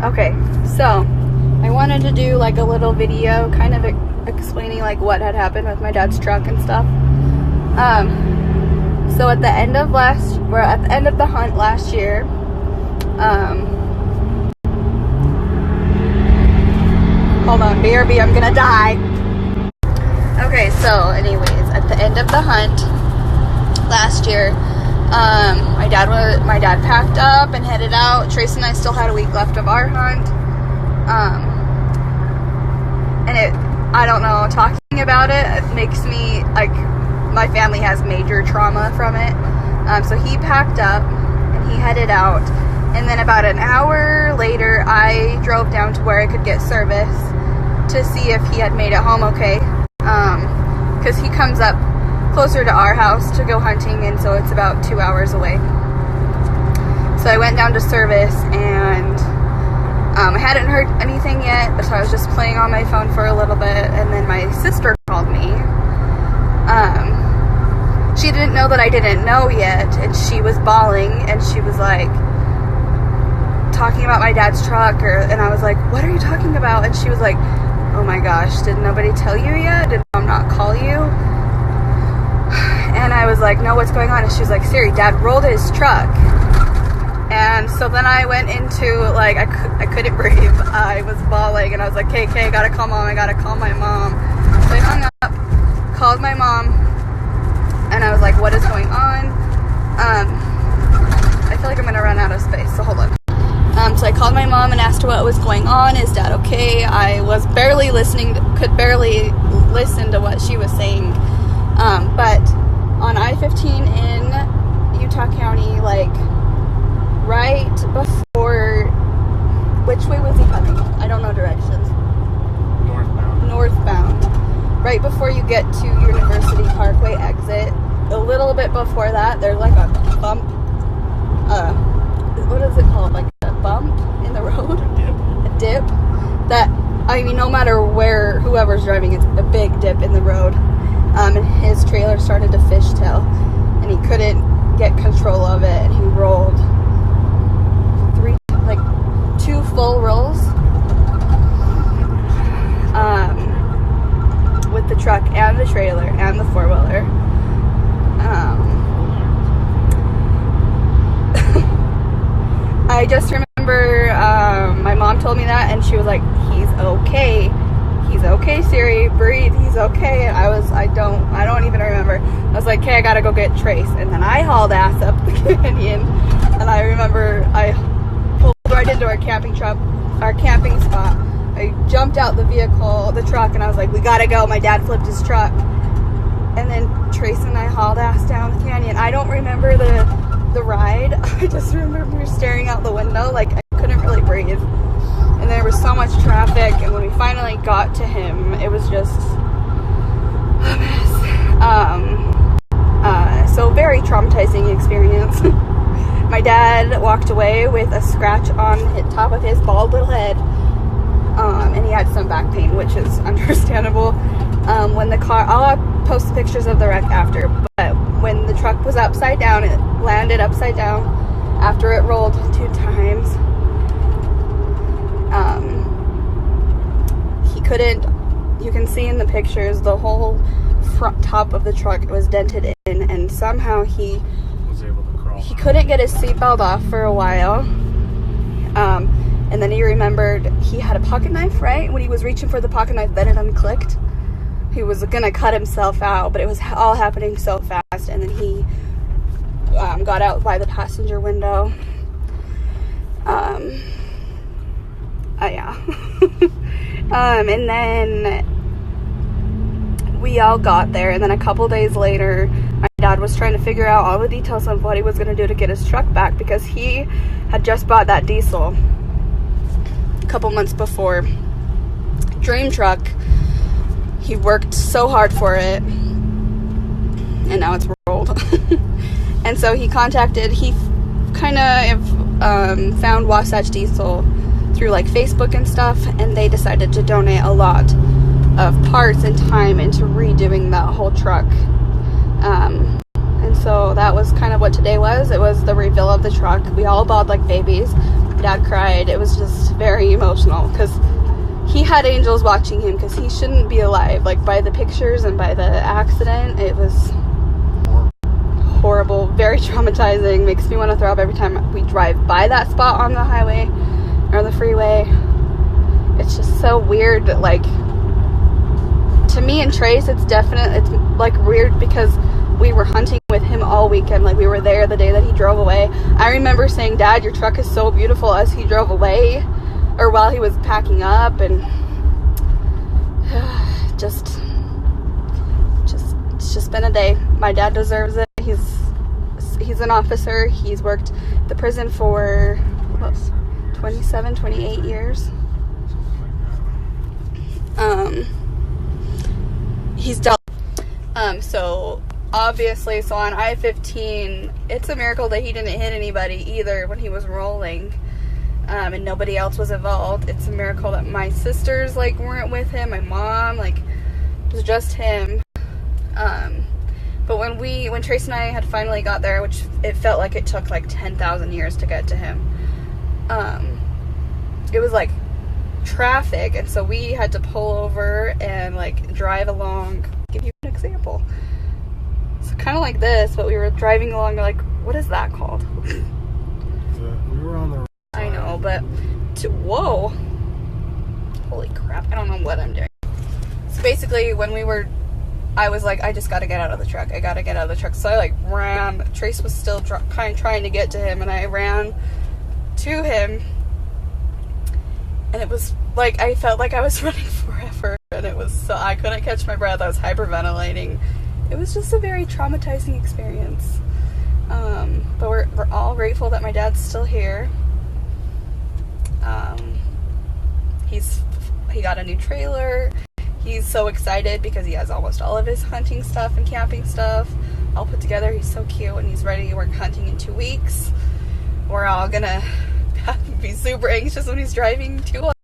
Okay, so I wanted to do like a little video kind of explaining like what had happened with my dad's truck and stuff. So at the end of the hunt last year, hold on, BRB, I'm gonna die. Okay, so anyways, at the end of the hunt last year, my dad packed up and headed out. Trace and I still had a week left of our hunt. I don't know, talking about it makes me, like, my family has major trauma from it. So he packed up and he headed out. And then about an hour later, I drove down to where I could get service to see if he had made it home okay. Because he comes up closer to our house to go hunting, and so it's about 2 hours away. So I went down to service, and I hadn't heard anything yet, so I was just playing on my phone for a little bit, and then my sister called me. She didn't know that I didn't know yet, and she was bawling, and she was like talking about my dad's truck, and I was like, what are you talking about? And she was like, oh my gosh, did nobody tell you yet? Did mom not call you? And I was like, no, what's going on? And she was like, Siri, dad rolled his truck. And so then I went into, like, I couldn't breathe. I was bawling, and I was like, okay, I gotta call mom, I gotta call my mom. So I hung up, called my mom, and I was like, what is going on? I feel like I'm gonna run out of space, so hold on. So I called my mom and asked her what was going on. Is dad okay? I was barely listening, could barely listen to what she was saying. But on I-15 in Utah County, like, right before, which way was he coming? I don't know directions. Northbound. Right before you get to University Parkway exit, a little bit before that, there's like a bump. What is it called? Like a bump in the road? A dip. That, I mean, no matter where, whoever's driving, it's a big dip in the road. And his trailer started to fishtail, and he couldn't get control of it, and he rolled 2 full rolls with the truck and the trailer and the 4-wheeler. I just remember my mom told me that, and she was like, he's okay, Siri, breathe, he's okay. And I don't even remember. I was like, okay, I gotta go get Trace. And then I hauled ass up the canyon, and I remember I pulled right into our camping spot. I jumped out the truck, and I was like, we gotta go. My dad flipped his truck. And then Trace and I hauled ass down the canyon. I don't remember the ride. I just remember staring out the window, like I couldn't really breathe. And there was so much traffic, and when we finally got to him, it was just a mess. So very traumatizing experience. My dad walked away with a scratch on the top of his bald little head, and he had some back pain, which is understandable. When the car, I'll post pictures of the wreck after, but when the truck was upside down, it landed upside down after it rolled 2 times. He couldn't, you can see in the pictures, the whole front top of the truck was dented in, and somehow he was able to crawl. He couldn't get his seatbelt off for a while. And then he remembered he had a pocket knife, right? When he was reaching for the pocket knife, then it unclicked. He was gonna cut himself out, but it was all happening so fast. And then he got out by the passenger window. Yeah. And then we all got there, and then a couple days later, my dad was trying to figure out all the details of what he was going to do to get his truck back, because he had just bought that diesel a couple months before. Dream truck. He worked so hard for it, and now it's rolled. And so he kind of found Wasatch Diesel through like Facebook and stuff, and they decided to donate a lot of parts and time into redoing that whole truck. And so that was kind of what today was. It was the reveal of the truck. We all bawled like babies. Dad cried. It was just very emotional because he had angels watching him because he shouldn't be alive. Like, by the pictures and by the accident, it was horrible, very traumatizing. Makes me want to throw up every time we drive by that spot on the highway or the freeway. It's just so weird that, like, to me and Trace, it's like weird because we were hunting with him all weekend. Like, we were there the day that he drove away. I remember saying, Dad, your truck is so beautiful, as he drove away or while he was packing up, and it's just been a day. My dad deserves it. He's an officer. He's worked the prison for 27, 28 years. He's dealt. So obviously, so on I-15, it's a miracle that he didn't hit anybody either when he was rolling, and nobody else was involved. It's a miracle that my sisters, like, weren't with him. My mom, like, it was just him. But when Trace and I had finally got there, which it felt like it took like 10,000 years to get to him, it was like traffic, and so we had to pull over and like drive along. I'll give you an example. So kind of like this, but we were driving along, like, what is that called? We were on the right side. I know, but whoa, holy crap, I don't know what I'm doing. So basically, I was like, I just got to get out of the truck. I got to get out of the truck. So I, like, ran. Trace was still trying to get to him, and I ran to him. And it was like, I felt like I was running forever. And it was so, I couldn't catch my breath. I was hyperventilating. It was just a very traumatizing experience. But we're all grateful that my dad's still here. He got a new trailer. He's so excited because he has almost all of his hunting stuff and camping stuff all put together. He's so cute, and he's ready to work hunting in 2 weeks. We're all gonna be super anxious when he's driving to us.